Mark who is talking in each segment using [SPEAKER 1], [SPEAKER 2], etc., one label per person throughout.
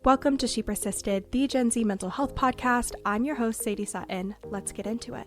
[SPEAKER 1] Welcome to She Persisted, the Gen Z mental health podcast. I'm your host, Sadie Sutton. Let's get into it.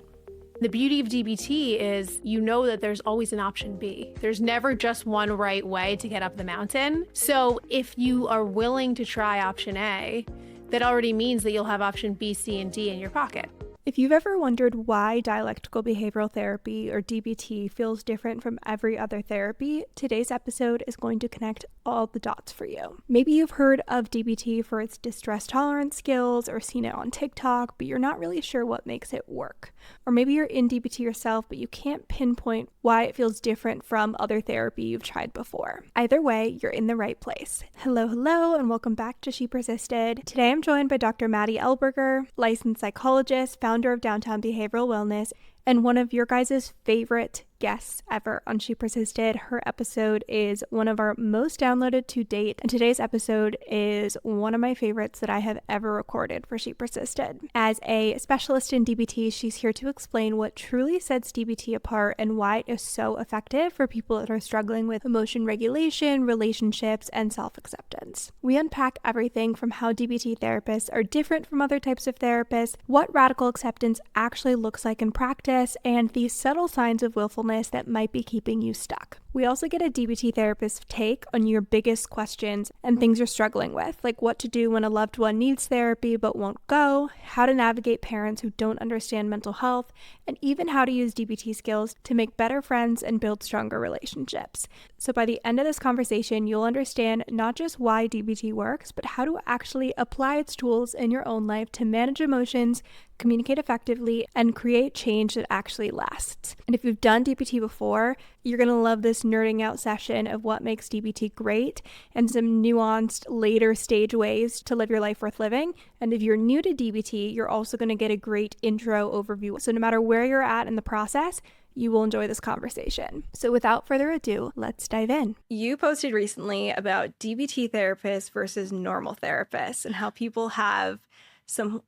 [SPEAKER 2] The beauty of DBT is you know that there's always an option B. There's never just one right way to get up the mountain. So if you are willing to try option A, that already means that you'll have option B, C, and D in your pocket.
[SPEAKER 1] If you've ever wondered why dialectical behavioral therapy, or DBT, feels different from every other therapy, today's episode is going to connect all the dots for you. Maybe you've heard of DBT for its distress tolerance skills or seen it on TikTok, but you're not really sure what makes it work. Or maybe you're in DBT yourself, but you can't pinpoint why it feels different from other therapy you've tried before. Either way, you're in the right place. Hello, and welcome back to She Persisted. Today I'm joined by Dr. Maddy Ellberger, licensed psychologist, founder of Downtown Behavioral Wellness, and one of your guys' favorite guests ever on She Persisted. Her episode is one of our most downloaded to date, and today's episode is one of my favorites that I have ever recorded for She Persisted. As a specialist in DBT, she's here to explain what truly sets DBT apart and why it is so effective for people that are struggling with emotion regulation, relationships, and self-acceptance. We unpack everything from how DBT therapists are different from other types of therapists, what radical acceptance actually looks like in practice, and the subtle signs of willfulness that might be keeping you stuck. We also get a DBT therapist's take on your biggest questions and things you're struggling with, like what to do when a loved one needs therapy but won't go, how to navigate parents who don't understand mental health, and even how to use DBT skills to make better friends and build stronger relationships. So by the end of this conversation, you'll understand not just why DBT works, but how to actually apply its tools in your own life to manage emotions, communicate effectively, and create change that actually lasts. And if you've done DBT before, you're going to love this nerding out session of what makes DBT great and some nuanced later stage ways to live your life worth living. And if you're new to DBT, you're also going to get a great intro overview. So no matter where you're at in the process, you will enjoy this conversation. So without further ado, let's dive in. You posted recently about DBT therapists versus normal therapists and how people have some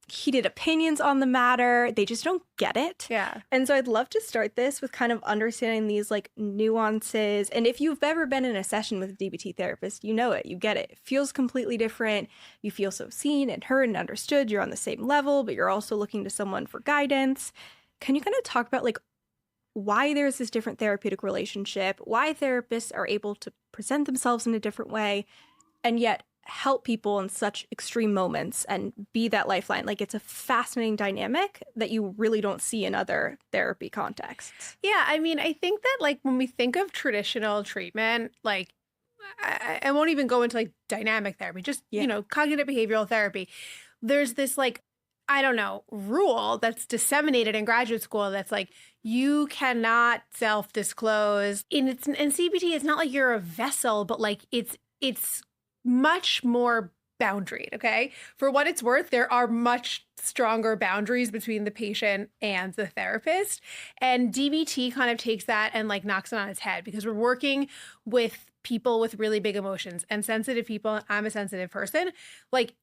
[SPEAKER 1] heated opinions on the matter. They just don't get it.
[SPEAKER 2] Yeah.
[SPEAKER 1] And so I'd love to start this with kind of understanding these like nuances. And if you've ever been in a session with a DBT therapist, you know it, you get it. It feels completely different. You feel so seen and heard and understood. You're on the same level, but you're also looking to someone for guidance. Can you kind of talk about like why there's this different therapeutic relationship, why therapists are able to present themselves in a different way, and yet help people in such extreme moments and be that lifeline? Like, it's a fascinating dynamic that you really don't see in other therapy contexts.
[SPEAKER 2] Yeah, I mean, I think that like when we think of traditional treatment, like I won't even go into like dynamic therapy, just, you know, cognitive behavioral therapy. There's this like, I don't know, rule that's disseminated in graduate school that's like, you cannot self-disclose. In CBT, it's not like you're a vessel, but like it's much more boundaried, okay? For what it's worth, there are much stronger boundaries between the patient and the therapist. And DBT kind of takes that and like knocks it on its head because we're working with people with really big emotions and sensitive people. I'm a sensitive person. Like,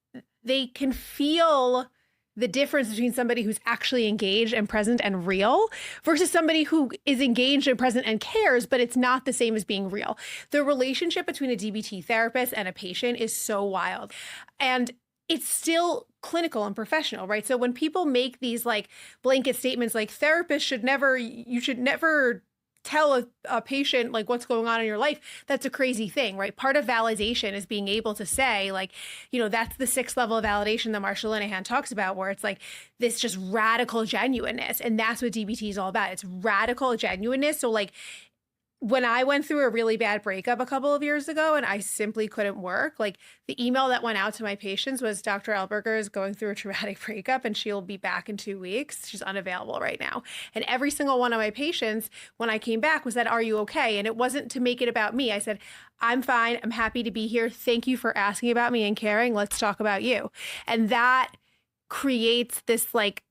[SPEAKER 2] they can feel the difference between somebody who's actually engaged and present and real versus somebody who is engaged and present and cares, but it's not the same as being real. The relationship between a DBT therapist and a patient is so wild. And it's still clinical and professional, right? So when people make these like blanket statements like you should never tell a patient like what's going on in your life, that's a crazy thing, right? Part of validation is being able to say like, you know, that's the 6th level of validation that Marsha Linehan talks about, where it's like this just radical genuineness. And that's what DBT is all about. It's radical genuineness. So like, when I went through a really bad breakup a couple of years ago and I simply couldn't work, like the email that went out to my patients was, Dr. Ellberger is going through a traumatic breakup and she'll be back in 2 weeks. She's unavailable right now. And every single one of my patients, when I came back, was that, are you okay? And it wasn't to make it about me. I said, I'm fine. I'm happy to be here. Thank you for asking about me and caring. Let's talk about you. And that creates this like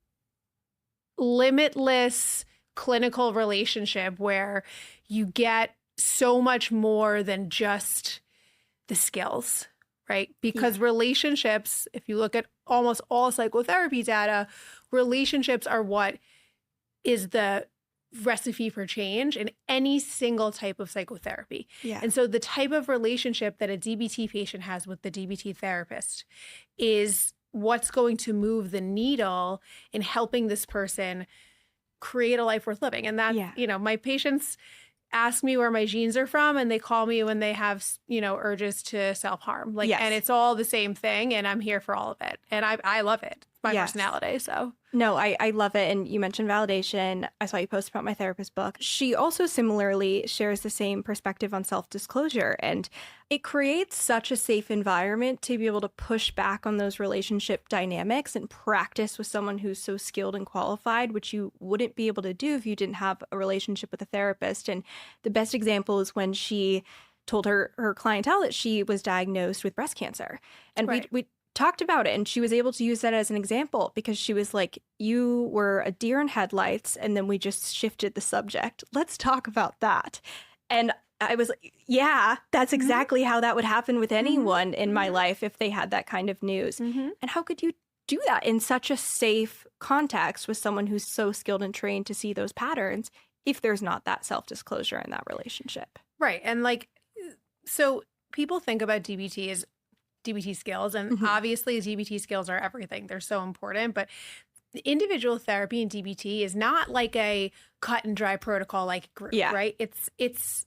[SPEAKER 2] limitless clinical relationship where you get so much more than just the skills, right? Because relationships, if you look at almost all psychotherapy data, relationships are what is the recipe for change in any single type of psychotherapy.
[SPEAKER 1] Yeah.
[SPEAKER 2] And so the type of relationship that a DBT patient has with the DBT therapist is what's going to move the needle in helping this person create a life worth living. And that, my patients ask me where my genes are from, and they call me when they have, urges to self-harm. And it's all the same thing, and I'm here for all of it. And I love it. It's my personality, so.
[SPEAKER 1] No, I love it. And you mentioned validation. I saw you post about my therapist book. She also similarly shares the same perspective on self-disclosure. And it creates such a safe environment to be able to push back on those relationship dynamics and practice with someone who's so skilled and qualified, which you wouldn't be able to do if you didn't have a relationship with a therapist. And the best example is when she told her clientele that she was diagnosed with breast cancer. And we talked about it, and she was able to use that as an example because she was like, you were a deer in headlights, and then we just shifted the subject. Let's talk about that. And I was like, yeah, that's exactly how that would happen with anyone in my life if they had that kind of news. And how could you do that in such a safe context with someone who's so skilled and trained to see those patterns if there's not that self-disclosure in that relationship?
[SPEAKER 2] Right. And so people think about DBT as DBT skills, and obviously DBT skills are everything. They're so important, but the individual therapy in DBT is not like a cut and dry protocol like group, right? It's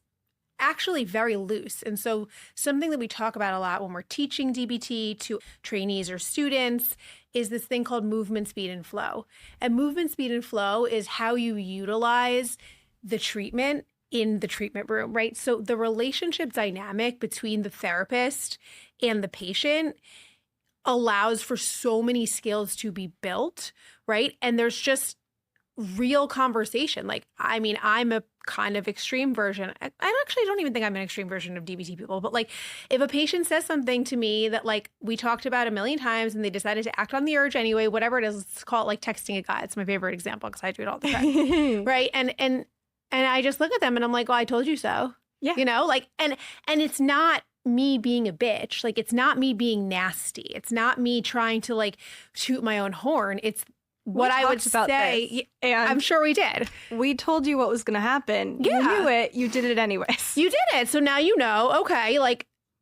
[SPEAKER 2] actually very loose. And so something that we talk about a lot when we're teaching DBT to trainees or students is this thing called movement, speed, and flow. And movement, speed, and flow is how you utilize the treatment in the treatment room, right? So the relationship dynamic between the therapist and the patient allows for so many skills to be built, right? And there's just real conversation. I'm a kind of extreme version. I actually don't even think I'm an extreme version of DBT people, but if a patient says something to me that we talked about a million times and they decided to act on the urge anyway, whatever it is, let's call it texting a guy. It's my favorite example because I do it all the time, right? And I just look at them and I'm like, well, I told you so. Yeah. And it's not me being a bitch. It's not me being nasty. It's not me trying to toot my own horn. It's what I would say. And I'm sure we did.
[SPEAKER 1] We told you what was going to happen. Yeah. You knew it. You did it anyways.
[SPEAKER 2] You did it. So now you know, okay,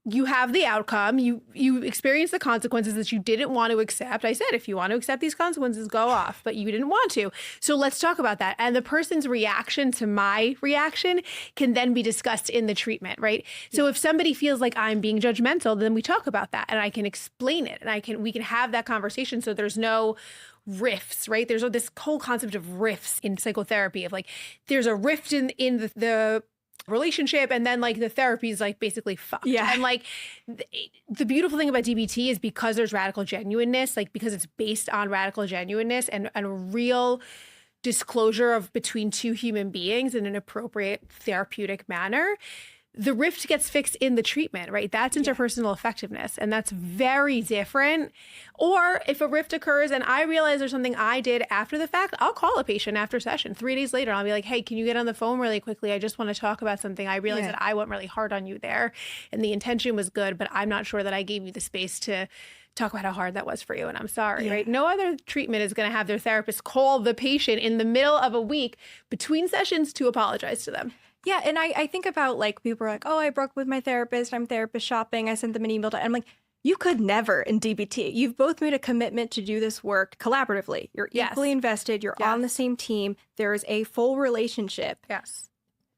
[SPEAKER 2] you have the outcome. You experience the consequences that you didn't want to accept. I said, if you want to accept these consequences, go off, but you didn't want to. So let's talk about that. And the person's reaction to my reaction can then be discussed in the treatment, right? Yeah. So if somebody feels like I'm being judgmental, then we talk about that and I can explain it and we can have that conversation. So there's no rifts, right? There's this whole concept of rifts in psychotherapy of there's a rift in the relationship, and then the therapy is basically fucked. Yeah. And the beautiful thing about DBT is because there's radical genuineness, because it's based on radical genuineness and a real disclosure of between two human beings in an appropriate therapeutic manner, the rift gets fixed in the treatment, right? That's interpersonal effectiveness, and that's very different. Or if a rift occurs and I realize there's something I did after the fact, I'll call a patient after session 3 days later. I'll be like, hey, can you get on the phone really quickly? I just want to talk about something. I realized that I went really hard on you there and the intention was good, but I'm not sure that I gave you the space to talk about how hard that was for you, and I'm sorry, right? No other treatment is going to have their therapist call the patient in the middle of a week between sessions to apologize to them.
[SPEAKER 1] Yeah, and I think about people are like, oh, I broke with my therapist, I'm therapist shopping, I sent them an email. I'm like, you could never in DBT. You've both made a commitment to do this work collaboratively. You're equally invested, you're on the same team, there is a full relationship.
[SPEAKER 2] Yes.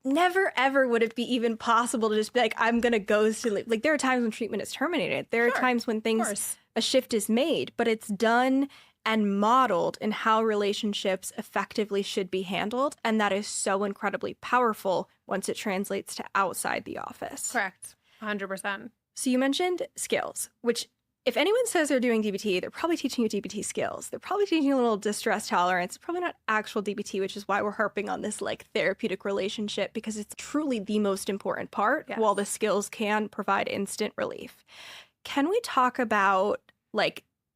[SPEAKER 1] Never, ever would it be even possible to just be like, I'm going to go to, there are times when treatment is terminated. There are times when a shift is made, but it's done and modeled in how relationships effectively should be handled. And that is so incredibly powerful once it translates to outside the office.
[SPEAKER 2] Correct. 100%.
[SPEAKER 1] So you mentioned skills, which if anyone says they're doing DBT, they're probably teaching you DBT skills. They're probably teaching you a little distress tolerance. Probably not actual DBT, which is why we're harping on this therapeutic relationship, because it's truly the most important part, while the skills can provide instant relief. Can we talk about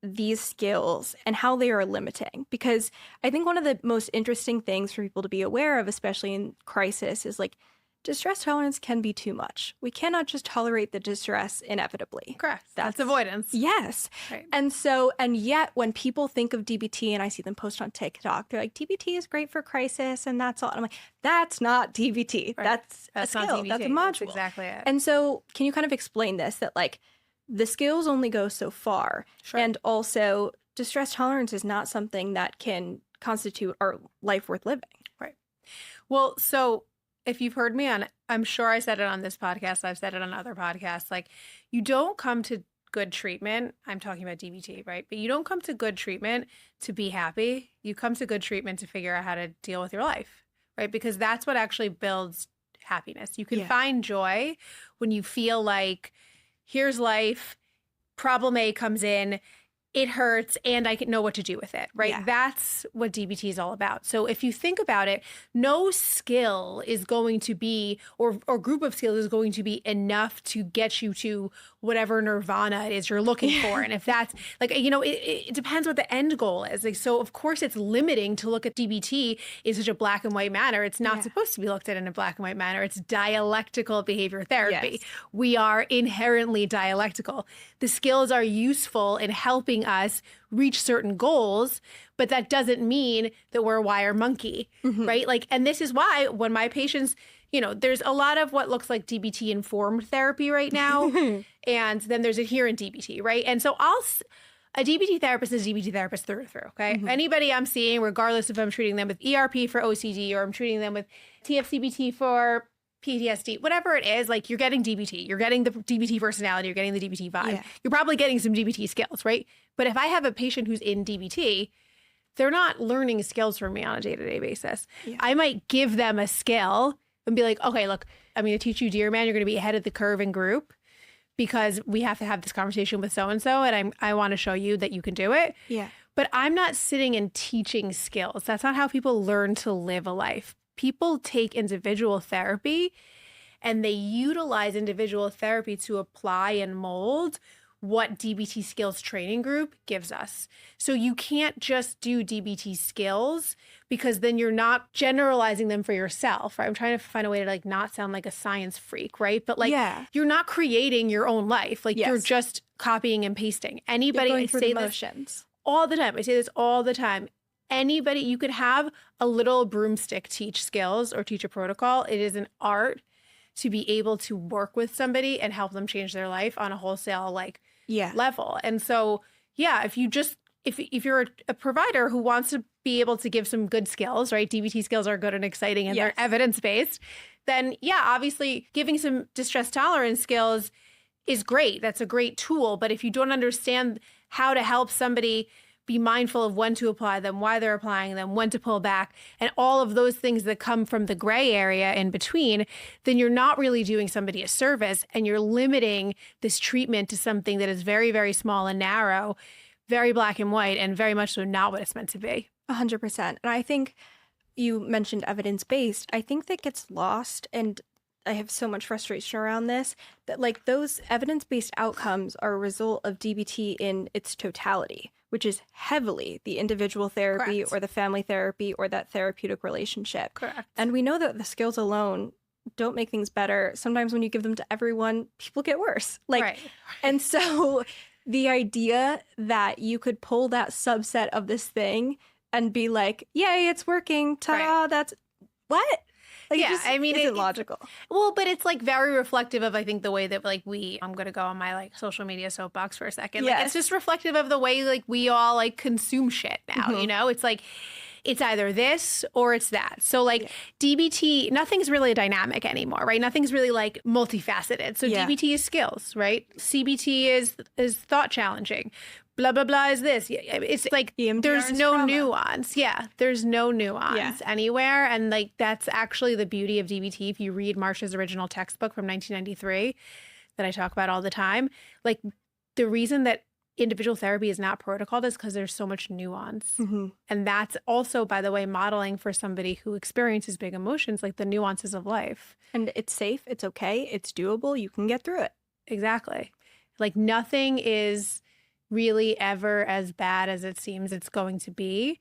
[SPEAKER 1] these skills and how they are limiting? Because I think one of the most interesting things for people to be aware of, especially in crisis, is distress tolerance can be too much. We cannot just tolerate the distress inevitably.
[SPEAKER 2] Correct. That's avoidance.
[SPEAKER 1] Yes.
[SPEAKER 2] Right.
[SPEAKER 1] And yet when people think of DBT and I see them post on TikTok, they're like, DBT is great for crisis and that's all. And I'm like, that's not DBT.
[SPEAKER 2] Right.
[SPEAKER 1] That's a
[SPEAKER 2] not
[SPEAKER 1] skill.
[SPEAKER 2] DBT.
[SPEAKER 1] That's a module.
[SPEAKER 2] That's exactly it.
[SPEAKER 1] And so can you kind of explain this, that like the skills only go so far.
[SPEAKER 2] Sure.
[SPEAKER 1] And also distress tolerance is not something that can constitute our life worth living.
[SPEAKER 2] Right. Well, so if you've heard me on, I'm sure I said it on this podcast, I've said it on other podcasts, like you don't come to good treatment. I'm talking about DBT, right? But you don't come to good treatment to be happy. You come to good treatment to figure out how to deal with your life, right? Because that's what actually builds happiness. You can find joy when you feel like, here's life, problem A comes in, it hurts, and I know what to do with it, right?
[SPEAKER 1] Yeah.
[SPEAKER 2] That's what DBT is all about. So if you think about it, no skill is going to be, or group of skills is going to be enough to get you to whatever nirvana it is you're looking for. And if that's like, you know, it depends what the end goal is. Like, so of course it's limiting to look at DBT in such a black and white manner. It's not supposed to be looked at in a black and white manner. It's dialectical behavior therapy.
[SPEAKER 1] Yes.
[SPEAKER 2] We are inherently dialectical. The skills are useful in helping us reach certain goals, but that doesn't mean that we're a wire monkey, right? Like, and this is why when my patients, you know, there's a lot of what looks like DBT informed therapy right now. And then there's adherent DBT, right? And so a DBT therapist is a DBT therapist through and through, okay? Anybody I'm seeing, regardless if I'm treating them with ERP for OCD or I'm treating them with TFCBT for PTSD, whatever it is, like you're getting DBT, you're getting the DBT personality, you're getting the DBT vibe. Yeah. You're probably getting some DBT skills, right? But if I have a patient who's in DBT, they're not learning skills from me on a day-to-day basis. Yeah. I might give them a skill and be like, okay, look, I'm going to teach you Dear Man, you're going to be ahead of the curve in group because we have to have this conversation with so-and-so and I want to show you that you can do it.
[SPEAKER 1] Yeah.
[SPEAKER 2] But I'm not sitting and teaching skills. That's not how people learn to live a life. People take individual therapy and they utilize individual therapy to apply and mold what DBT skills training group gives us. So you can't just do DBT skills because then you're not generalizing them for yourself, right? I'm trying to find a way to like not sound like a science freak, right? But like you're not creating your own life. Like you're just copying and pasting. Anybody,
[SPEAKER 1] I say
[SPEAKER 2] the
[SPEAKER 1] motions
[SPEAKER 2] all the time. I say this all the time. Anybody, you could have a little broomstick teach skills or teach a protocol. It is an art to be able to work with somebody and help them change their life on a wholesale level. And so, if you're a provider who wants to be able to give some good skills, right? DBT skills are good and exciting and they're evidence-based. Then obviously giving some distress tolerance skills is great. That's a great tool. But if you don't understand how to help somebody be mindful of when to apply them, why they're applying them, when to pull back, and all of those things that come from the gray area in between, then you're not really doing somebody a service and you're limiting this treatment to something that is very, very small and narrow, very black and white, and very much so not what it's meant to be.
[SPEAKER 1] 100%. And I think you mentioned evidence-based. I think that gets lost, and I have so much frustration around this, that like those evidence-based outcomes are a result of DBT in its totality, which is heavily the individual therapy or the family therapy or that therapeutic relationship.
[SPEAKER 2] Correct.
[SPEAKER 1] And we know that the skills alone don't make things better. Sometimes when you give them to everyone, people get worse. And so the idea that you could pull that subset of this thing and be like, yay, it's working. Ta-da, that's what? Like,
[SPEAKER 2] I mean,
[SPEAKER 1] it's illogical.
[SPEAKER 2] Well, but it's like very reflective of, I think, the way that like I'm going to go on my like social media soapbox for a second. Like, it's just reflective of the way like we all like consume shit now, you know? It's like, it's either this or it's that. So like DBT, nothing's really dynamic anymore, right? Nothing's really like multifaceted. So DBT is skills, right? CBT is thought challenging. Blah, blah, blah is this. It's like there's no nuance. Yeah, there's no nuance anywhere. And like that's actually the beauty of DBT. If you read Marcia's original textbook from 1993 that I talk about all the time, like the reason that individual therapy is not protocoled is because there's so much nuance. And that's also, by the way, modeling for somebody who experiences big emotions, like the nuances of life.
[SPEAKER 1] And it's safe. It's okay. It's doable. You can get through it.
[SPEAKER 2] Exactly. Like nothing is really ever as bad as it seems it's going to be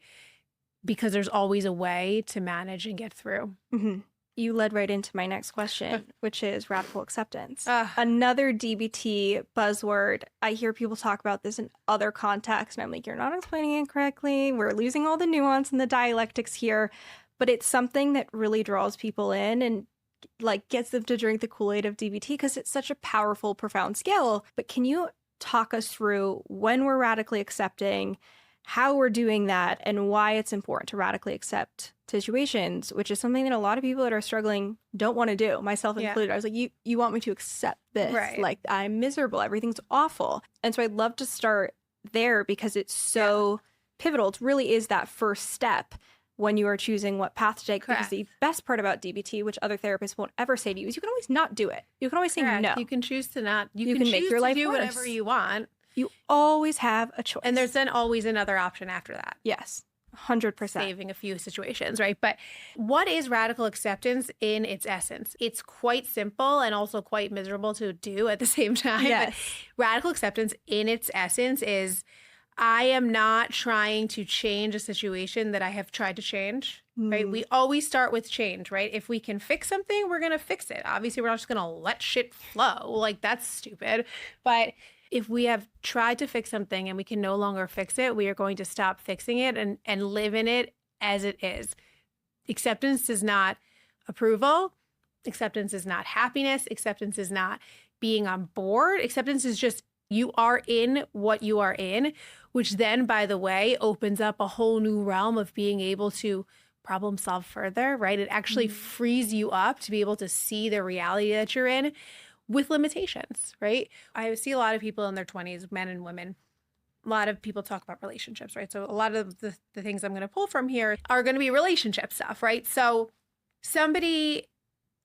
[SPEAKER 2] because there's always a way to manage and get through.
[SPEAKER 1] you led right into my next question, which is radical acceptance. Another DBT buzzword. I hear people talk about this in other contexts, and I'm like, you're not explaining it correctly. We're losing all the nuance and the dialectics here. But it's something that really draws people in and like gets them to drink the Kool-Aid of DBT because it's such a powerful, profound skill. But can you talk us through when we're radically accepting, how we're doing that, and why it's important to radically accept situations, which is something that a lot of people that are struggling don't want to do, myself included. I was like, you want me to accept this?
[SPEAKER 2] Right.
[SPEAKER 1] Like, I'm miserable. Everything's awful. And so I'd love to start there because it's so pivotal. It really is that first step when you are choosing what path to take.
[SPEAKER 2] Correct.
[SPEAKER 1] Because the best part about DBT, which other therapists won't ever say to you, is you can always not do it. You can always say no.
[SPEAKER 2] You can choose to not. You can
[SPEAKER 1] make
[SPEAKER 2] choose
[SPEAKER 1] your
[SPEAKER 2] to
[SPEAKER 1] life
[SPEAKER 2] do
[SPEAKER 1] worse.
[SPEAKER 2] whatever you want.
[SPEAKER 1] You always have a choice.
[SPEAKER 2] And there's then always another option after that.
[SPEAKER 1] Yes, 100%.
[SPEAKER 2] Saving a few situations, right? But what is radical acceptance in its essence? It's quite simple and also quite miserable to do at the same time.
[SPEAKER 1] Yes.
[SPEAKER 2] But radical acceptance in its essence is I am not trying to change a situation that I have tried to change, right? We always start with change, right? If we can fix something, we're going to fix it. Obviously, we're not just going to let shit flow. Like, that's stupid. But if we have tried to fix something and we can no longer fix it, we are going to stop fixing it and live in it as it is. Acceptance is not approval. Acceptance is not happiness. Acceptance is not being on board. Acceptance is just you are in what you are in, which then, by the way, opens up a whole new realm of being able to problem solve further, right? It actually frees you up to be able to see the reality that you're in with limitations, right? I see a lot of people in their 20s, men and women. A lot of people talk about relationships, right? So a lot of the things I'm going to pull from here are going to be relationship stuff, right? So somebody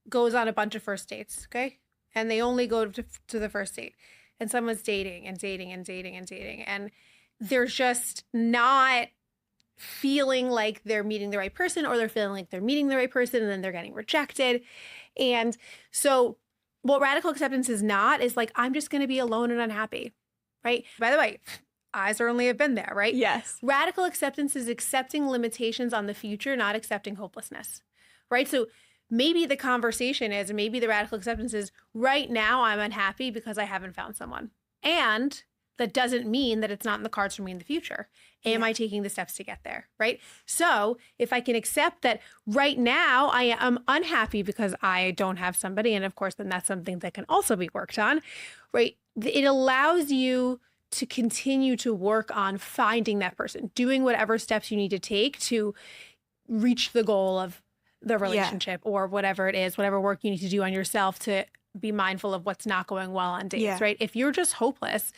[SPEAKER 2] goes on a bunch of first dates, okay? And they only go to the first date. And someone's dating and dating and dating and dating. And they're just not feeling like they're meeting the right person, or they're feeling like they're meeting the right person and then they're getting rejected. And so what radical acceptance is not is like, I'm just going to be alone and unhappy, right? By the way, I certainly have been there, right?
[SPEAKER 1] Yes.
[SPEAKER 2] Radical acceptance is accepting limitations on the future, not accepting hopelessness, right? So maybe the conversation is, maybe the radical acceptance is, right now I'm unhappy because I haven't found someone. And that doesn't mean that it's not in the cards for me in the future. Am I taking the steps to get there, right? So if I can accept that right now I am unhappy because I don't have somebody, and of course, then that's something that can also be worked on, right? It allows you to continue to work on finding that person, doing whatever steps you need to take to reach the goal of the relationship or whatever it is, whatever work you need to do on yourself to be mindful of what's not going well on dates, right? If you're just hopeless,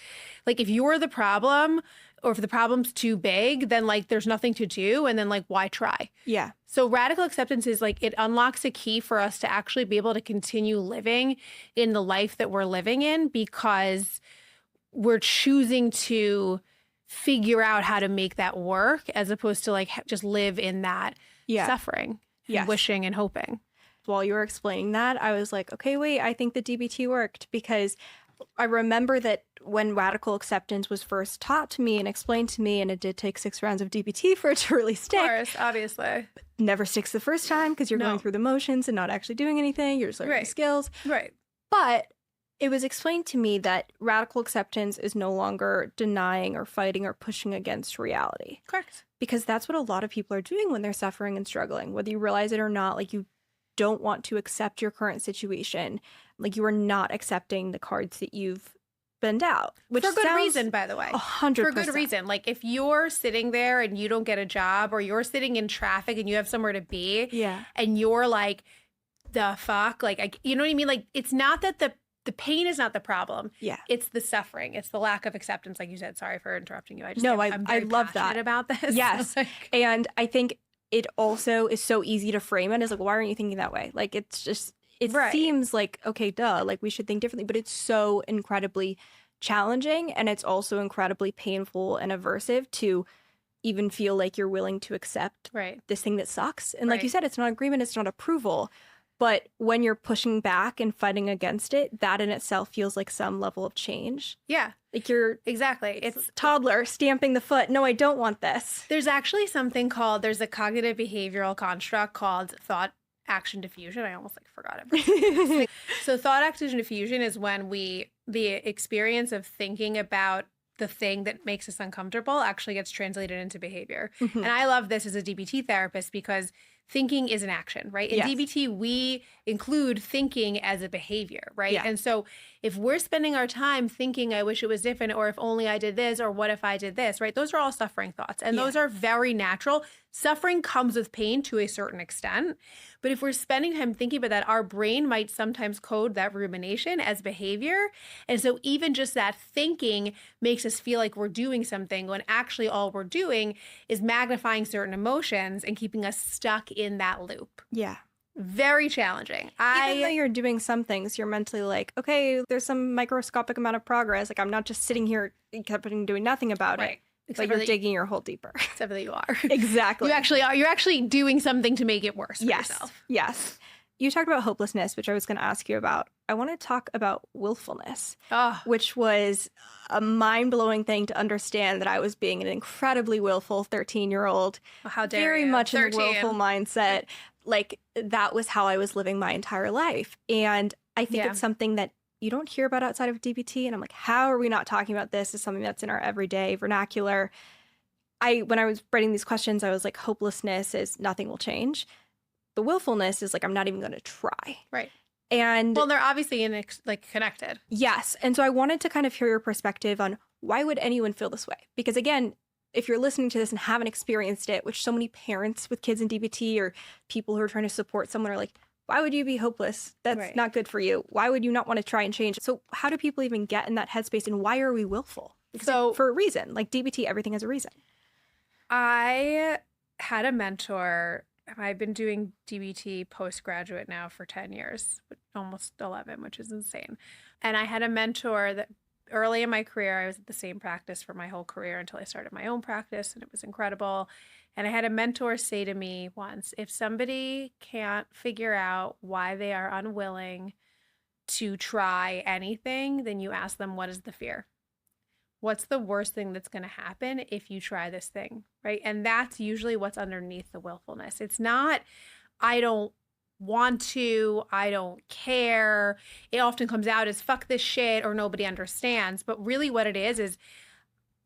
[SPEAKER 2] like if you're the problem or if the problem's too big, then like there's nothing to do. And then like, why try?
[SPEAKER 1] Yeah.
[SPEAKER 2] So radical acceptance is like, it unlocks a key for us to actually be able to continue living in the life that we're living in because we're choosing to figure out how to make that work as opposed to like just live in that suffering, wishing and hoping.
[SPEAKER 1] While you were explaining that, I was like, okay, wait, I think the DBT worked because I remember that when radical acceptance was first taught to me and explained to me, and it did take 6 rounds of DBT for it to really stick.
[SPEAKER 2] Of course, obviously.
[SPEAKER 1] Never sticks the first time because you're going through the motions and not actually doing anything. You're just learning the skills.
[SPEAKER 2] Right.
[SPEAKER 1] But it was explained to me that radical acceptance is no longer denying or fighting or pushing against reality.
[SPEAKER 2] Correct.
[SPEAKER 1] Because that's what a lot of people are doing when they're suffering and struggling, whether you realize it or not. Like, you don't want to accept your current situation. Like, you are not accepting the cards that you've been dealt. Which
[SPEAKER 2] for good reason, by the way.
[SPEAKER 1] 100%.
[SPEAKER 2] For good reason. Like, if you're sitting there and you don't get a job, or you're sitting in traffic and you have somewhere to be, and you're like, the fuck? Like, you know what I mean? Like, it's not that the pain is not the problem. Yeah. It's the suffering. It's the lack of acceptance, like you said. Sorry for interrupting you. I'm very
[SPEAKER 1] love that
[SPEAKER 2] about this.
[SPEAKER 1] Yes. And I think it also is so easy to frame it as like, why aren't you thinking that way? Like, it's just, it seems like, okay, duh, like we should think differently, but it's so incredibly challenging, and it's also incredibly painful and aversive to even feel like you're willing to accept this thing that sucks. And like you said, it's not agreement, it's not approval. But when you're pushing back and fighting against it, that in itself feels like some level of change.
[SPEAKER 2] Yeah.
[SPEAKER 1] Like you're...
[SPEAKER 2] Exactly.
[SPEAKER 1] It's toddler stamping the foot. No, I don't want this.
[SPEAKER 2] There's actually something called, there's a cognitive behavioral construct called thought action diffusion. I almost like forgot it. So thought action diffusion is when the experience of thinking about the thing that makes us uncomfortable actually gets translated into behavior.
[SPEAKER 1] Mhm.
[SPEAKER 2] And I love this as a DBT therapist because thinking is an action, right? In
[SPEAKER 1] Yes.
[SPEAKER 2] DBT, we include thinking as a behavior, right?
[SPEAKER 1] Yeah.
[SPEAKER 2] And so if we're spending our time thinking, I wish it was different, or if only I did this, or what if I did this, right? Those are all suffering thoughts. And those are very natural. Suffering comes with pain to a certain extent. But if we're spending time thinking about that, our brain might sometimes code that rumination as behavior. And so even just that thinking makes us feel like we're doing something when actually all we're doing is magnifying certain emotions and keeping us stuck in that loop.
[SPEAKER 1] Yeah.
[SPEAKER 2] Very challenging.
[SPEAKER 1] Even though you're doing some things, you're mentally like, okay, there's some microscopic amount of progress. Like, I'm not just sitting here doing nothing about it.
[SPEAKER 2] Except
[SPEAKER 1] But you're digging your hole deeper.
[SPEAKER 2] Except that you are.
[SPEAKER 1] Exactly.
[SPEAKER 2] You actually are. You're actually doing something to make it worse for yourself.
[SPEAKER 1] Yes. You talked about hopelessness, which I was going to ask you about. I want to talk about willfulness, which was a mind-blowing thing to understand that I was being an incredibly willful 13-year-old.
[SPEAKER 2] Well, how dare
[SPEAKER 1] very
[SPEAKER 2] you?
[SPEAKER 1] much
[SPEAKER 2] 13.
[SPEAKER 1] in the willful mindset. Like, that was how I was living my entire life. And I think it's something that you don't hear about outside of DBT. And I'm like, how are we not talking about this as something that's in our everyday vernacular? When I was writing these questions, I was like, hopelessness is nothing will change. The willfulness is like, I'm not even going to try.
[SPEAKER 2] Right.
[SPEAKER 1] And
[SPEAKER 2] well, they're obviously connected.
[SPEAKER 1] Yes. And so I wanted to kind of hear your perspective on why would anyone feel this way? Because again, if you're listening to this and haven't experienced it, which so many parents with kids in DBT or people who are trying to support someone are like, why would you be hopeless? That's not good for you. Why would you not want to try and change? So how do people even get in that headspace, and why are we willful? Because for a reason, like DBT, everything has a reason.
[SPEAKER 2] I had a mentor. I've been doing DBT postgraduate now for 10 years, almost 11, which is insane. And I had a mentor that early in my career, I was at the same practice for my whole career until I started my own practice, and it was incredible. And I had a mentor say to me once, if somebody can't figure out why they are unwilling to try anything, then you ask them, what is the fear? What's the worst thing that's going to happen if you try this thing, right? And that's usually what's underneath the willfulness. It's not, I don't want to, I don't care. It often comes out as fuck this shit or nobody understands. But really what it is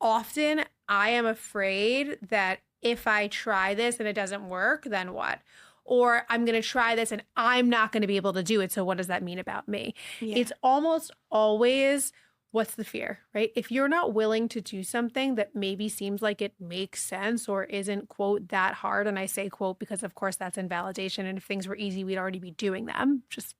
[SPEAKER 2] often I am afraid that if I try this and it doesn't work, then what? Or I'm going to try this and I'm not going to be able to do it. So what does that mean about me? Yeah. It's almost always, what's the fear, right? If you're not willing to do something that maybe seems like it makes sense or isn't, quote, that hard, and I say quote because of course that's invalidation, and if things were easy, we'd already be doing them, just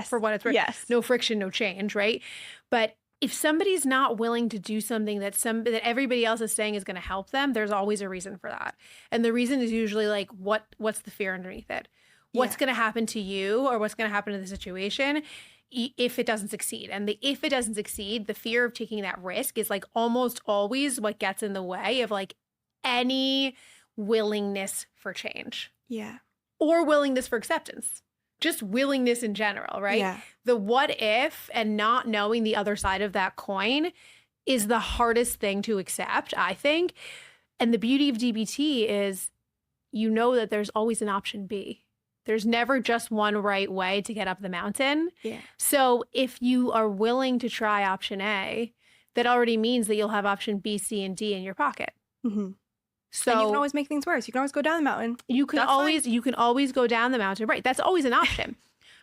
[SPEAKER 2] for what it's worth.
[SPEAKER 1] Yes.
[SPEAKER 2] No friction, no change, right? But if somebody's not willing to do something that everybody else is saying is going to help them, there's always a reason for that. And the reason is usually like, what's the fear underneath it? What's going to happen to you, or what's going to happen to the situation if it doesn't succeed? And if it doesn't succeed, the fear of taking that risk is like almost always what gets in the way of like any willingness for change.
[SPEAKER 1] Yeah.
[SPEAKER 2] Or willingness for acceptance. Just willingness in general, right?
[SPEAKER 1] Yeah.
[SPEAKER 2] The what if and not knowing the other side of that coin is the hardest thing to accept, I think. And the beauty of DBT is you know that there's always an option B. There's never just one right way to get up the mountain.
[SPEAKER 1] Yeah.
[SPEAKER 2] So if you are willing to try option A, that already means that you'll have option B, C, and D in your pocket.
[SPEAKER 1] Mm-hmm.
[SPEAKER 2] So
[SPEAKER 1] and you can always make things worse. You can always go down the mountain.
[SPEAKER 2] You can always go down the mountain. Right. That's always an option.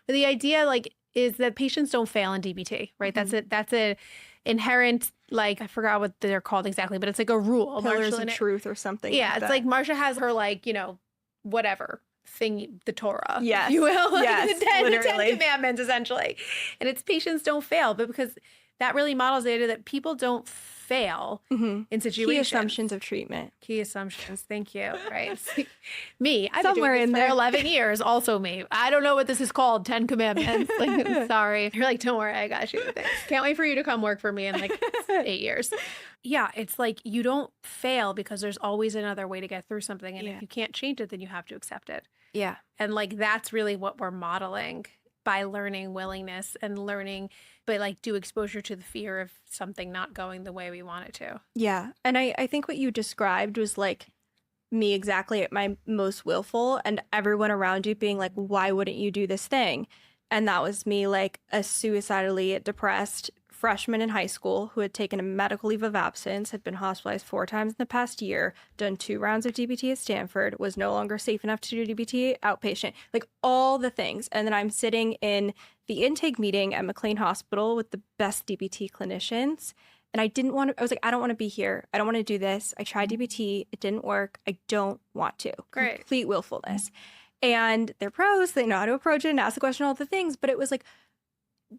[SPEAKER 2] But the idea is that patients don't fail in DBT, right?
[SPEAKER 1] Mm-hmm.
[SPEAKER 2] That's a inherent, like, I forgot what they're called exactly, but it's like a rule.
[SPEAKER 1] Pillars of truth or something.
[SPEAKER 2] Yeah.
[SPEAKER 1] Like
[SPEAKER 2] it's like Marsha has her whatever thing, the Torah,
[SPEAKER 1] yes.
[SPEAKER 2] if you will.
[SPEAKER 1] Yes,
[SPEAKER 2] the 10 commandments, essentially. And it's patients don't fail, but because that really models the idea that people don't fail in situations.
[SPEAKER 1] Key assumptions of treatment.
[SPEAKER 2] Key assumptions. Thank you. Right. Me. I've
[SPEAKER 1] Somewhere
[SPEAKER 2] been doing
[SPEAKER 1] in
[SPEAKER 2] this
[SPEAKER 1] there.
[SPEAKER 2] for 11 years. Also me. I don't know what this is called. 10 commandments. Sorry. You're like, don't worry. I got you. Thanks. Can't wait for you to come work for me in 8 years. Yeah. It's like you don't fail because there's always another way to get through something. And if you can't change it, then you have to accept it.
[SPEAKER 1] Yeah.
[SPEAKER 2] And that's really what we're modeling by learning willingness and learning, but do exposure to the fear of something not going the way we want it to.
[SPEAKER 1] Yeah. And I think what you described was me exactly at my most willful, and everyone around you being like, why wouldn't you do this thing? And that was me, like a suicidally depressed freshman in high school who had taken a medical leave of absence, had been hospitalized 4 times in the past year, done 2 rounds of DBT at Stanford, was no longer safe enough to do DBT outpatient, like all the things. And then I'm sitting in the intake meeting at McLean Hospital with the best DBT clinicians. And I didn't want to, I was like, I don't want to be here. I don't want to do this. I tried DBT. It didn't work. I don't want to.
[SPEAKER 2] Great.
[SPEAKER 1] Complete willfulness. And they're pros. They know how to approach it and ask the question, all the things. But it was like,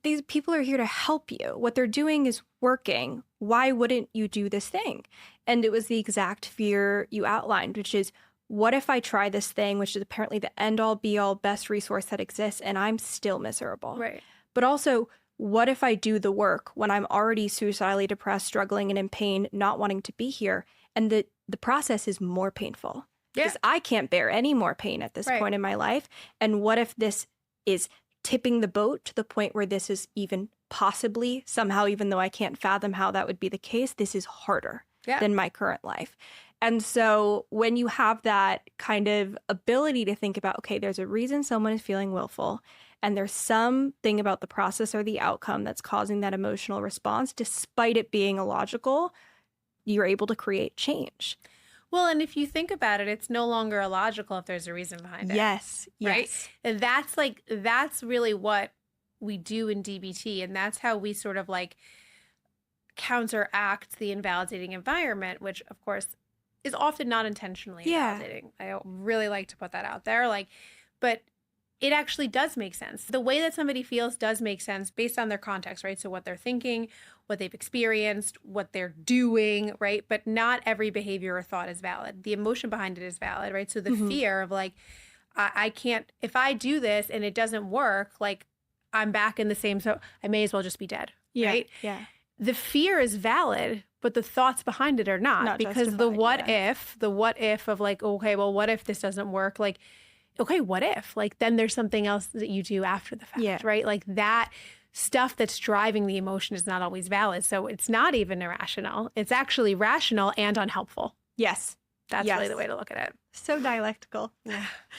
[SPEAKER 1] these people are here to help you. What they're doing is working. Why wouldn't you do this thing? And it was the exact fear you outlined, which is, what if I try this thing, which is apparently the end all be all best resource that exists, and I'm still miserable?
[SPEAKER 2] Right.
[SPEAKER 1] But also, what if I do the work when I'm already suicidally depressed, struggling and in pain, not wanting to be here? And the process is more painful.
[SPEAKER 2] Yeah.
[SPEAKER 1] Because I can't bear any more pain at this point in my life. And what if this is tipping the boat to the point where this is even possibly somehow, even though I can't fathom how that would be the case, this is harder than my current life. And so when you have that kind of ability to think about, okay, there's a reason someone is feeling willful, and there's something about the process or the outcome that's causing that emotional response, despite it being illogical, you're able to create change.
[SPEAKER 2] Well, and if you think about it, it's no longer illogical if there's a reason behind it.
[SPEAKER 1] Yes.
[SPEAKER 2] Right?
[SPEAKER 1] Yes.
[SPEAKER 2] And that's really what we do in DBT. And that's how we sort of like counteract the invalidating environment, which of course is often not intentionally invalidating. I really like to put that out there. But it actually does make sense. The way that somebody feels does make sense based on their context, right? So what they're thinking, what they've experienced, what they're doing, right? But not every behavior or thought is valid. The emotion behind it is valid, right? So the fear of like, I can't, if I do this and it doesn't work, like I'm back in the same, so I may as well just be dead, right?
[SPEAKER 1] Yeah.
[SPEAKER 2] The fear is valid, but the thoughts behind it are not because the what if of like, okay, well, what if this doesn't work? Like, okay, what if? Like, then there's something else that you do after the fact, right? Like that stuff that's driving the emotion is not always valid. So it's not even irrational. It's actually rational and unhelpful.
[SPEAKER 1] Yes.
[SPEAKER 2] That's really the way to look at it.
[SPEAKER 1] So dialectical.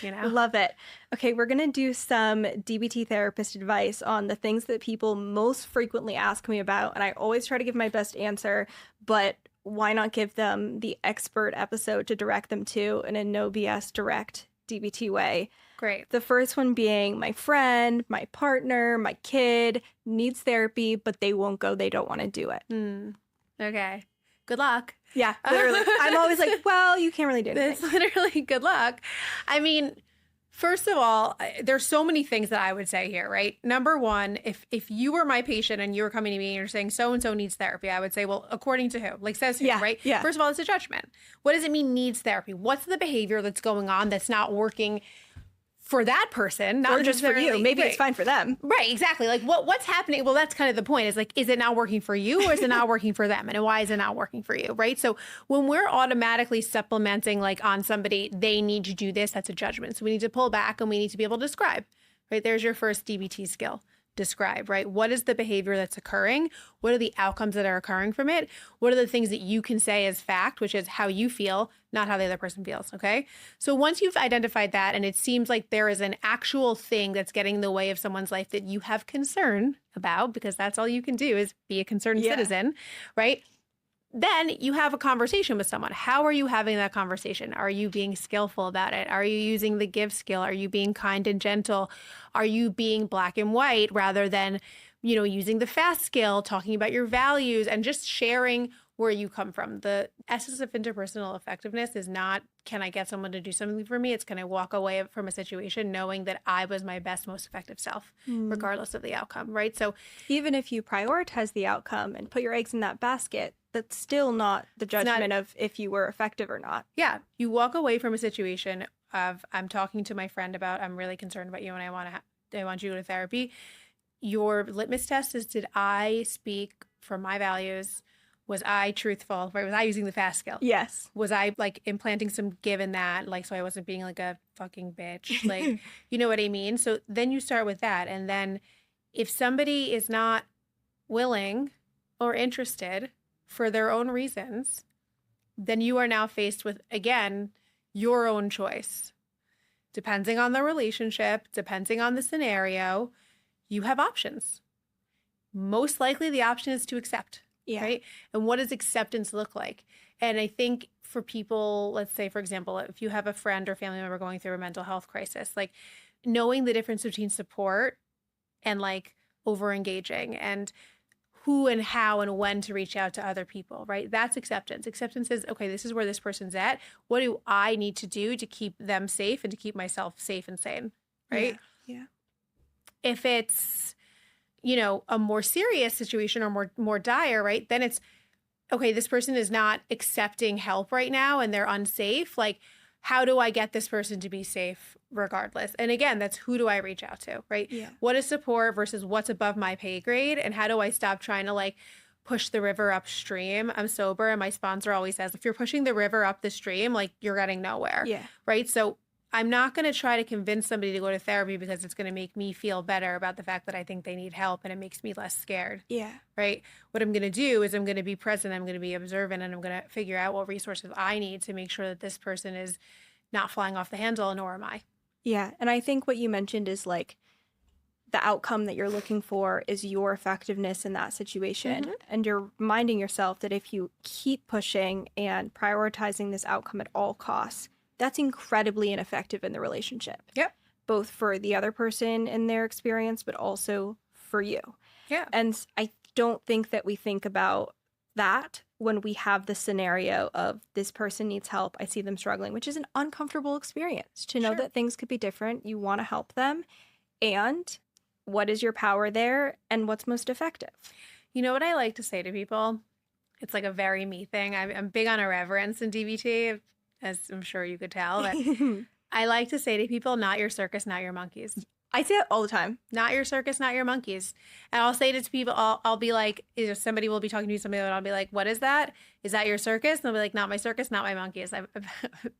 [SPEAKER 2] You know?
[SPEAKER 1] Love it. Okay, we're going to do some DBT therapist advice on the things that people most frequently ask me about. And I always try to give my best answer, but why not give them the expert episode to direct them to in a no BS direct DBT way.
[SPEAKER 2] Great.
[SPEAKER 1] The first one being, my friend, my partner, my kid needs therapy, but they won't go. They don't want to do it.
[SPEAKER 2] Okay. Good luck.
[SPEAKER 1] Yeah, literally. I'm always like, well, you can't really do anything.
[SPEAKER 2] It's literally good luck. I mean, first of all, there's so many things that I would say here, right? Number one, if you were my patient and you were coming to me and you're saying so-and-so needs therapy, I would say, well, according to who? Like, says who, right?
[SPEAKER 1] Yeah.
[SPEAKER 2] First of all, it's a judgment. What does it mean needs therapy? What's the behavior that's going on that's not working for that person, not
[SPEAKER 1] or just for you? Maybe it's fine for them.
[SPEAKER 2] Right, exactly. Like what's happening? Well, that's kind of the point. Is like, is it not working for you or is it not working for them? And why is it not working for you? Right. So when we're automatically supplementing like on somebody, they need to do this, that's a judgment. So we need to pull back and we need to be able to describe. Right. There's your first DBT skill. Describe, right? What is the behavior that's occurring? What are the outcomes that are occurring from it? What are the things that you can say as fact, which is how you feel, not how the other person feels, okay? So once you've identified that and it seems like there is an actual thing that's getting in the way of someone's life that you have concern about, because that's all you can do is be a concerned citizen, right? Then you have a conversation with someone. How are you having that conversation? Are you being skillful about it? Are you using the give skill? Are you being kind and gentle? Are you being black and white rather than, using the fast skill, talking about your values and just sharing where you come from? The essence of interpersonal effectiveness is not, can I get someone to do something for me? It's, can I walk away from a situation knowing that I was my best, most effective self, regardless of the outcome, right? So even if you prioritize the outcome and put your eggs in that basket, that's still not the judgment of if you were effective or not. Yeah. You walk away from a situation of, I'm talking to my friend about, I'm really concerned about you and I want you to go to therapy. Your litmus test is, did I speak from my values? Was I truthful? Right? Was I using the fast skill? Yes. Was I like implanting some give in that? Like, so I wasn't being like a fucking bitch. Like, you know what I mean? So then you start with that. And then if somebody is not willing or interested for their own reasons, then you are now faced with, again, your own choice. Depending on the relationship, depending on the scenario, you have options. Most likely the option is to accept, right? And what does acceptance look like? And I think for people, let's say, for example, if you have a friend or family member going through a mental health crisis, like knowing the difference between support and like over-engaging and who and how and when to reach out to other people, right? That's acceptance. Acceptance is, okay, this is where this person's at. What do I need to do to keep them safe and to keep myself safe and sane, right?
[SPEAKER 1] Yeah.
[SPEAKER 2] If it's, you know, a more serious situation or more dire, right? Then it's, okay, this person is not accepting help right now and they're unsafe. Like, how do I get this person to be safe regardless? And again, that's who do I reach out to, right?
[SPEAKER 1] Yeah.
[SPEAKER 2] What is support versus what's above my pay grade? And how do I stop trying to like push the river upstream? I'm sober and my sponsor always says, if you're pushing the river up the stream, like you're getting nowhere.
[SPEAKER 1] Yeah.
[SPEAKER 2] Right? So I'm not going to try to convince somebody to go to therapy because it's going to make me feel better about the fact that I think they need help and it makes me less scared.
[SPEAKER 1] Yeah.
[SPEAKER 2] Right? What I'm going to do is I'm going to be present, I'm going to be observant, and I'm going to figure out what resources I need to make sure that this person is not flying off the handle, nor am I.
[SPEAKER 1] Yeah. And I think what you mentioned is like the outcome that you're looking for is your effectiveness in that situation.
[SPEAKER 2] Mm-hmm.
[SPEAKER 1] And you're reminding yourself that if you keep pushing and prioritizing this outcome at all costs, that's incredibly ineffective in the relationship.
[SPEAKER 2] Yep.
[SPEAKER 1] Both for the other person and their experience, but also for you.
[SPEAKER 2] Yeah.
[SPEAKER 1] And I don't think that we think about that when we have the scenario of this person needs help, I see them struggling, which is an uncomfortable experience to know that things could be different. You want to help them. And what is your power there and what's most effective?
[SPEAKER 2] You know what I like to say to people? It's like a very me thing. I'm big on irreverence in DBT, as I'm sure you could tell. But I like to say to people, not your circus, not your monkeys.
[SPEAKER 1] I say it all the time.
[SPEAKER 2] Not your circus, not your monkeys. And I'll say it to people, I'll be like, somebody will be talking to me something, and I'll be like, what is that? Is that your circus? And they'll be like, not my circus, not my monkeys. I've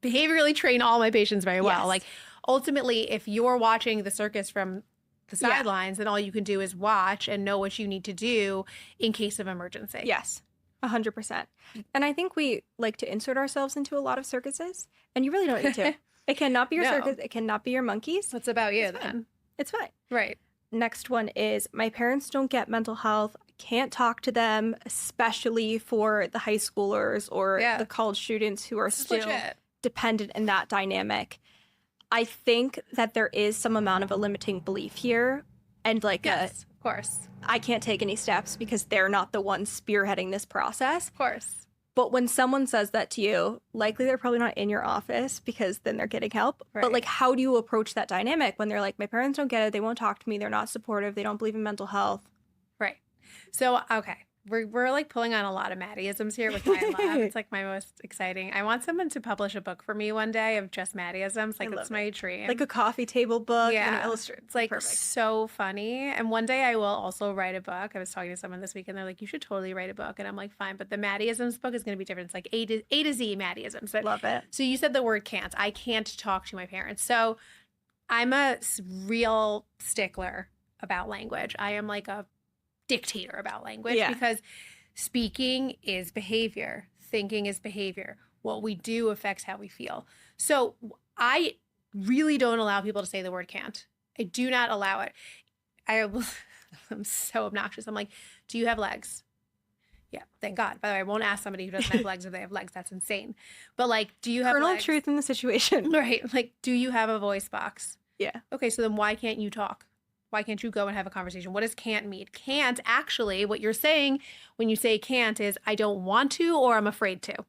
[SPEAKER 2] behaviorally trained all my patients very well.
[SPEAKER 1] Yes.
[SPEAKER 2] Like, ultimately, if you're watching the circus from the sidelines, then all you can do is watch and know what you need to do in case of emergency.
[SPEAKER 1] Yes, 100%. And I think we like to insert ourselves into a lot of circuses, and you really don't need to. It cannot be your circus. It cannot be your monkeys.
[SPEAKER 2] What's about you then?
[SPEAKER 1] It's fine.
[SPEAKER 2] Right.
[SPEAKER 1] Next one is my parents don't get mental health. I can't talk to them, especially for the high schoolers or the college students who are still dependent in that dynamic. I think that there is some amount of a limiting belief here. And like,
[SPEAKER 2] yes, of course.
[SPEAKER 1] I can't take any steps because they're not the ones spearheading this process.
[SPEAKER 2] Of course.
[SPEAKER 1] But when someone says that to you, likely they're probably not in your office because then they're getting help. Right. But like, how do you approach that dynamic when they're like, my parents don't get it, they won't talk to me, they're not supportive, they don't believe in mental health?
[SPEAKER 2] Right. So, okay. We're like pulling on a lot of Maddyisms here, which I love. It's like my most exciting. I want someone to publish a book for me one day of just Maddyisms. Like, that's my dream.
[SPEAKER 1] Like a coffee table book.
[SPEAKER 2] Yeah.
[SPEAKER 1] And illustrate.
[SPEAKER 2] It's like
[SPEAKER 1] perfect.
[SPEAKER 2] So funny. And one day I will also write a book. I was talking to someone this week and they're like, you should totally write a book. And I'm like, fine. But the Maddyisms book is going to be different. It's like A to Z Maddyisms. But,
[SPEAKER 1] love it.
[SPEAKER 2] So you said the word can't. I can't talk to my parents. So I'm a real stickler about language. I am like a dictator about language because speaking is behavior. Thinking is behavior. What we do affects how we feel. So I really don't allow people to say the word can't. I do not allow it. I'm so obnoxious. I'm like, do you have legs? Yeah, thank God. By the way, I won't ask somebody who doesn't have legs if they have legs. That's insane. But like, do you have
[SPEAKER 1] Kernel
[SPEAKER 2] legs?
[SPEAKER 1] of truth in the situation.
[SPEAKER 2] Right. Like, do you have a voice box?
[SPEAKER 1] Yeah.
[SPEAKER 2] Okay, so then why can't you talk? Why can't you go and have a conversation? What does can't mean? Can't, actually, what you're saying when you say can't is I don't want to or I'm afraid to.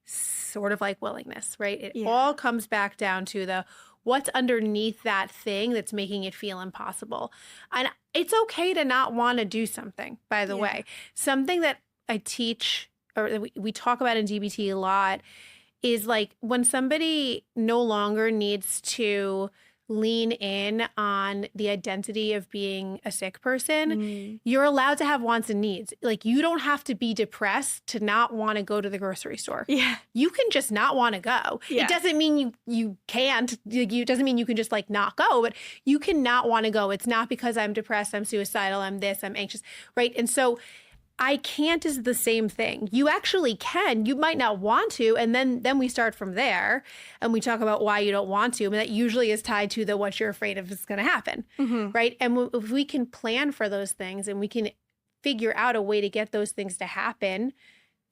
[SPEAKER 2] Sort of like willingness, right? It all comes back down to the what's underneath that thing that's making it feel impossible. And it's okay to not want to do something, by the way. Something that I teach or that we talk about in DBT a lot is like when somebody no longer needs to lean in on the identity of being a sick person, you're allowed to have wants and needs. Like, you don't have to be depressed to not want to go to the grocery store.
[SPEAKER 1] Yeah.
[SPEAKER 2] You can just not want to go.
[SPEAKER 1] Yeah.
[SPEAKER 2] It doesn't mean you can't. It doesn't mean you can just like not go, but you can not want to go. It's not because I'm depressed, I'm suicidal, I'm this, I'm anxious, right? And so I can't is the same thing. You actually can. You might not want to. And then we start from there and we talk about why you don't want to. And that usually is tied to the what you're afraid of is going to happen. Right. And if we can plan for those things and we can figure out a way to get those things to happen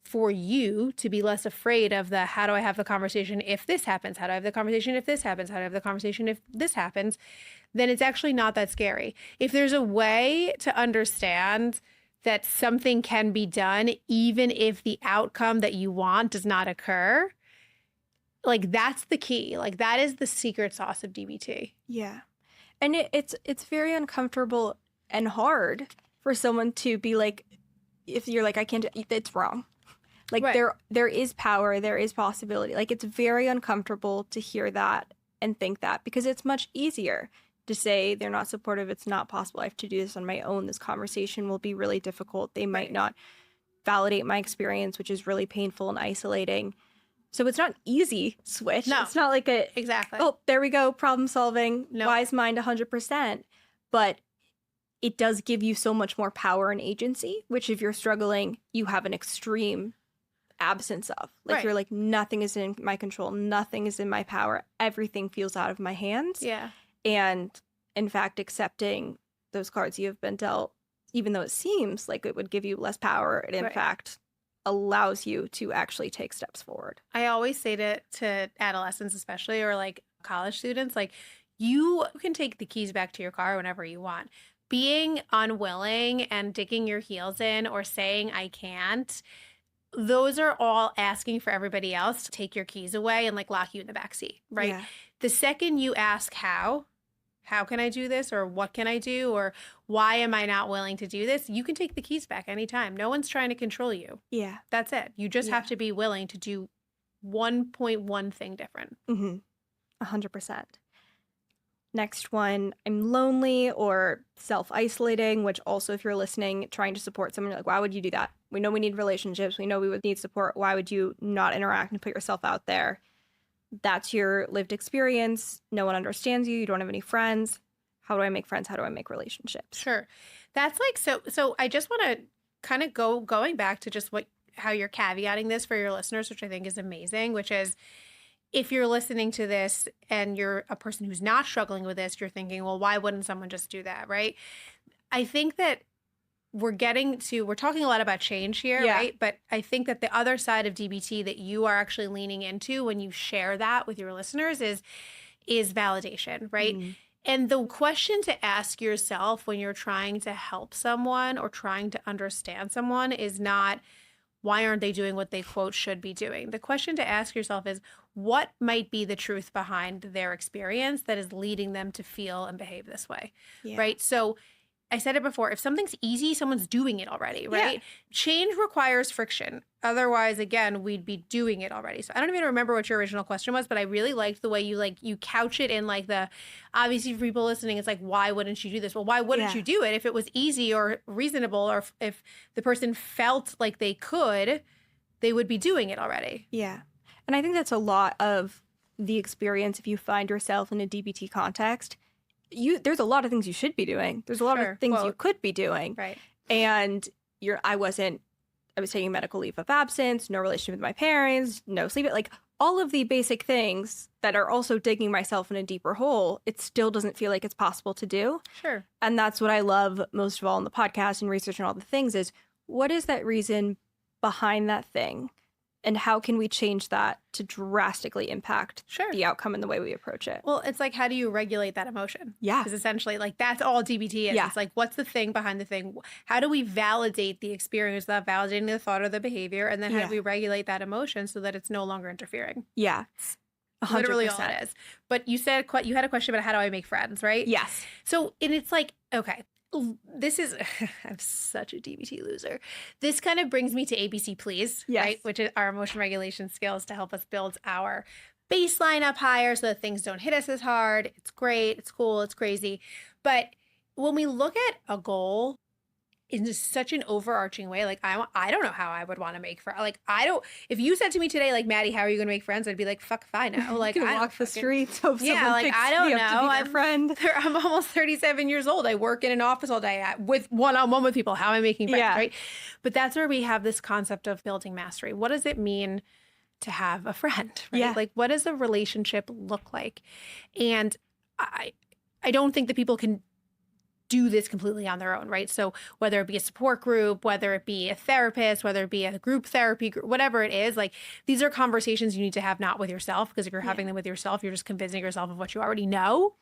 [SPEAKER 2] for you to be less afraid of the how do I have the conversation if this happens? How do I have the conversation if this happens? How do I have the conversation if this happens? Then it's actually not that scary. If there's a way to understand that something can be done even if the outcome that you want does not occur, like that's the key. Like that is the secret sauce of DBT.
[SPEAKER 1] Yeah. And it's very uncomfortable and hard for someone to be like, if you're like, I can't, it's wrong. Like there is power, there is possibility. Like it's very uncomfortable to hear that and think that, because it's much easier to say they're not supportive, it's not possible, I have to do this on my own, this conversation will be really difficult, they might not validate my experience, which is really painful and isolating. So it's not an easy switch. No. It's not like
[SPEAKER 2] exactly.
[SPEAKER 1] Oh, there we go, problem solving, wise mind 100%. But it does give you so much more power and agency, which if you're struggling, you have an extreme absence of. Like you're like, nothing is in my control, nothing is in my power, everything feels out of my hands.
[SPEAKER 2] Yeah.
[SPEAKER 1] And in fact, accepting those cards you have been dealt, even though it seems like it would give you less power, it in fact allows you to actually take steps forward.
[SPEAKER 2] I always say to adolescents especially, or like college students, like you can take the keys back to your car whenever you want. Being unwilling and digging your heels in or saying I can't, those are all asking for everybody else to take your keys away and like lock you in the backseat, right? Yeah. The second you ask how can I do this, or what can I do, or why am I not willing to do this, you can take the keys back anytime. No one's trying to control you.
[SPEAKER 1] Yeah.
[SPEAKER 2] That's it. You just have to be willing to do 1.1 thing different.
[SPEAKER 1] 100%. Next one, I'm lonely or self-isolating, which also if you're listening, trying to support someone, you're like, why would you do that? We know we need relationships. We know we would need support. Why would you not interact and put yourself out there? That's your lived experience. No one understands you. You don't have any friends. How do I make friends? How do I make relationships?
[SPEAKER 2] Sure. That's like, so I just want to kind of going back to just how you're caveating this for your listeners, which I think is amazing, which is, if you're listening to this and you're a person who's not struggling with this, you're thinking, well, why wouldn't someone just do that, right? I think that we're talking a lot about change here, right? But I think that the other side of DBT that you are actually leaning into when you share that with your listeners is validation, right? And the question to ask yourself when you're trying to help someone or trying to understand someone is not, why aren't they doing what they, quote, should be doing? The question to ask yourself is, what might be the truth behind their experience that is leading them to feel and behave this way, right? So I said it before, if something's easy, someone's doing it already, right? Change requires friction. Otherwise, again, we'd be doing it already. So I don't even remember what your original question was, but I really liked the way you couch it in like obviously for people listening, it's like, why wouldn't you do this? Well, why wouldn't you do it? If it was easy or reasonable, or if the person felt like they could, they would be doing it already.
[SPEAKER 1] Yeah. And I think that's a lot of the experience if you find yourself in a DBT context. There's a lot of things you should be doing. There's a lot of things you could be doing.
[SPEAKER 2] Right.
[SPEAKER 1] And I was taking medical leave of absence, no relationship with my parents, no sleep, like all of the basic things that are also digging myself in a deeper hole, it still doesn't feel like it's possible to do.
[SPEAKER 2] Sure.
[SPEAKER 1] And that's what I love most of all in the podcast and research and all the things is, what is that reason behind that thing? And how can we change that to drastically impact the outcome and the way we approach it?
[SPEAKER 2] Well, it's like, how do you regulate that emotion?
[SPEAKER 1] Yeah.
[SPEAKER 2] Because essentially, like, that's all DBT is. Yeah. It's like, what's the thing behind the thing? How do we validate the experience without validating the thought or the behavior? And then how do we regulate that emotion so that it's no longer interfering?
[SPEAKER 1] Yeah. 100%.
[SPEAKER 2] Literally all it is. But you had a question about how do I make friends, right?
[SPEAKER 1] Yes.
[SPEAKER 2] So, and it's like, okay, this is, I'm such a DBT loser. This kind of brings me to ABC Please, right? Which is our emotion regulation skills to help us build our baseline up higher so that things don't hit us as hard. It's great. It's cool. It's crazy. But when we look at a goal, in just such an overarching way. Like, I don't know how I would want to make friends. Like, I don't, if you said to me today, like, Maddie, how are you going to make friends? I'd be like, fuck if I know. Like,
[SPEAKER 1] I walk the streets, hope someone picks
[SPEAKER 2] I don't
[SPEAKER 1] me
[SPEAKER 2] know.
[SPEAKER 1] up to be their friend.
[SPEAKER 2] I'm almost 37 years old. I work in an office all day with one-on-one with people. How am I making friends, right? But that's where we have this concept of building mastery. What does it mean to have a friend, right?
[SPEAKER 1] Yeah.
[SPEAKER 2] Like, what does a relationship look like? And I don't think that people can do this completely on their own, right? So whether it be a support group, whether it be a therapist, whether it be a group therapy group, whatever it is, like, these are conversations you need to have not with yourself, because if you're having them with yourself, you're just convincing yourself of what you already know.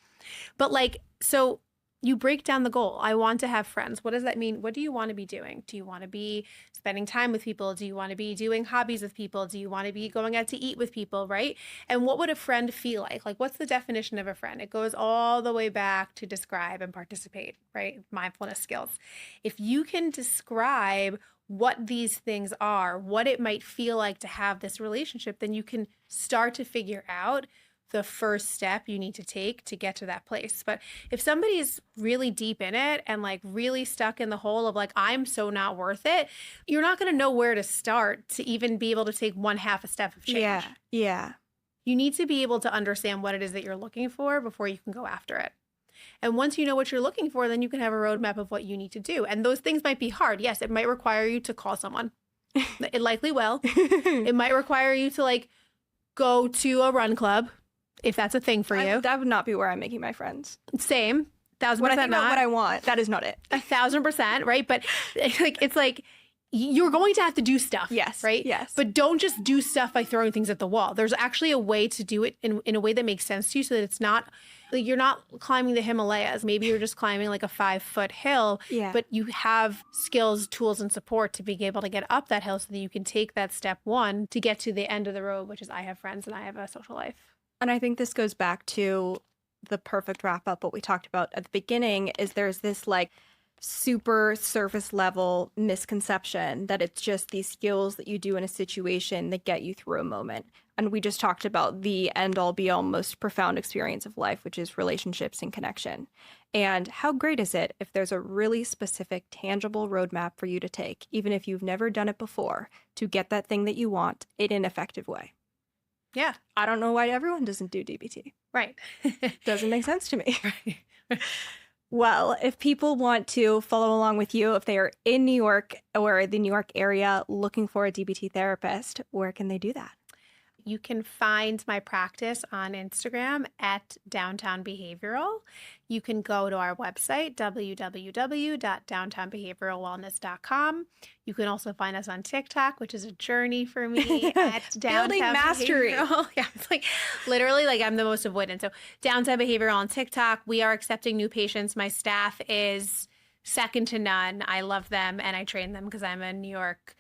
[SPEAKER 2] But like, so you break down the goal. I want to have friends. What does that mean? What do you want to be doing? Do you want to be spending time with people? Do you want to be doing hobbies with people? Do you want to be going out to eat with people, right? And what would a friend feel like? Like, what's the definition of a friend? It goes all the way back to describe and participate, right? Mindfulness skills. If you can describe what these things are, what it might feel like to have this relationship, then you can start to figure out the first step you need to take to get to that place. But if somebody's really deep in it and like really stuck in the hole of like, I'm so not worth it, you're not going to know where to start to even be able to take one half a step of change.
[SPEAKER 1] Yeah.
[SPEAKER 2] You need to be able to understand what it is that you're looking for before you can go after it. And once you know what you're looking for, then you can have a roadmap of what you need to do. And those things might be hard. Yes, it might require you to call someone. It likely will. It might require you to like go to a run club, if that's a thing for you.
[SPEAKER 1] That would not be where I'm making my friends.
[SPEAKER 2] Same. 1000%
[SPEAKER 1] When I think
[SPEAKER 2] not.
[SPEAKER 1] about what I want, that is not it.
[SPEAKER 2] 1000%, right? But like, it's like, you're going to have to do stuff.
[SPEAKER 1] Yes.
[SPEAKER 2] Right?
[SPEAKER 1] Yes.
[SPEAKER 2] But don't just do stuff by throwing things at the wall. There's actually a way to do it in a way that makes sense to you, so that it's not like you're not climbing the Himalayas. Maybe you're just climbing like a 5-foot hill, but you have skills, tools, and support to be able to get up that hill so that you can take that step one to get to the end of the road, which is I have friends and I have a social life.
[SPEAKER 1] And I think this goes back to the perfect wrap up. What we talked about at the beginning is there's this like super surface level misconception that it's just these skills that you do in a situation that get you through a moment. And we just talked about the end all be all most profound experience of life, which is relationships and connection. And how great is it if there's a really specific, tangible roadmap for you to take, even if you've never done it before, to get that thing that you want in an effective way.
[SPEAKER 2] Yeah.
[SPEAKER 1] I don't know why everyone doesn't do DBT.
[SPEAKER 2] Right.
[SPEAKER 1] Doesn't make sense to me.
[SPEAKER 2] Right.
[SPEAKER 1] Well, if people want to follow along with you, if they are in New York or the New York area looking for a DBT therapist, where can they do that?
[SPEAKER 2] You can find my practice on Instagram at Downtown Behavioral. You can go to our website, www.downtownbehavioralwellness.com. You can also find us on TikTok, which is a journey for me at Downtown
[SPEAKER 1] Building mastery.
[SPEAKER 2] Behavioral. Yeah, it's like literally like I'm the most avoidant. So Downtown Behavioral on TikTok. We are accepting new patients. My staff is second to none. I love them and I train them because I'm a New York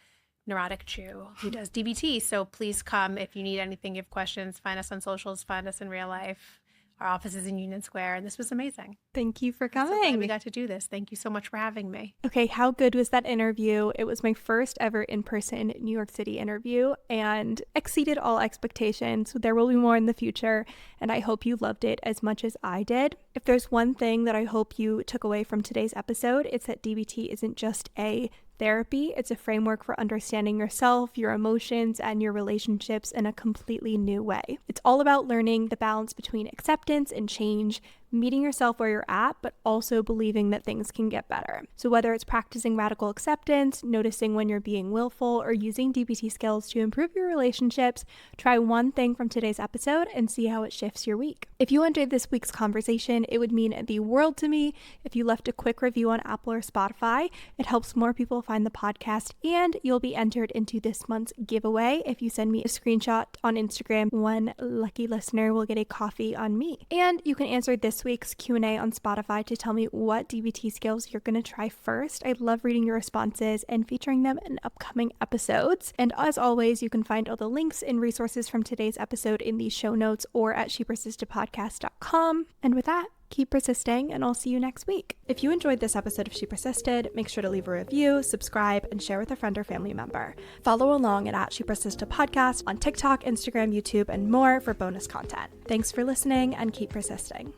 [SPEAKER 2] neurotic Jew who does DBT. So please come if you need anything, you have questions, find us on socials, find us in real life. Our office is in Union Square, and this was amazing.
[SPEAKER 1] Thank you for
[SPEAKER 2] So glad
[SPEAKER 1] coming.
[SPEAKER 2] we got to do this. Thank you so much for having me.
[SPEAKER 1] Okay, how good was that interview? It was my first ever in-person New York City interview and exceeded all expectations. There will be more in the future, and I hope you loved it as much as I did. If there's one thing that I hope you took away from today's episode, it's that DBT isn't just a therapy. It's a framework for understanding yourself, your emotions, and your relationships in a completely new way. It's all about learning the balance between acceptance and change, meeting yourself where you're at, but also believing that things can get better. So whether it's practicing radical acceptance, noticing when you're being willful, or using DBT skills to improve your relationships, try one thing from today's episode and see how it shifts your week. If you enjoyed this week's conversation, it would mean the world to me if you left a quick review on Apple or Spotify. It helps more people find the podcast, and you'll be entered into this month's giveaway. If you send me a screenshot on Instagram, one lucky listener will get a coffee on me. And you can answer this week's Q&A on Spotify to tell me what DBT skills you're going to try first. I love reading your responses and featuring them in upcoming episodes. And as always, you can find all the links and resources from today's episode in the show notes or at shepersistedpodcast.com. And with that, keep persisting, and I'll see you next week. If you enjoyed this episode of She Persisted, make sure to leave a review, subscribe, and share with a friend or family member. Follow along at She Persisted Podcast on TikTok, Instagram, YouTube, and more for bonus content. Thanks for listening, and keep persisting.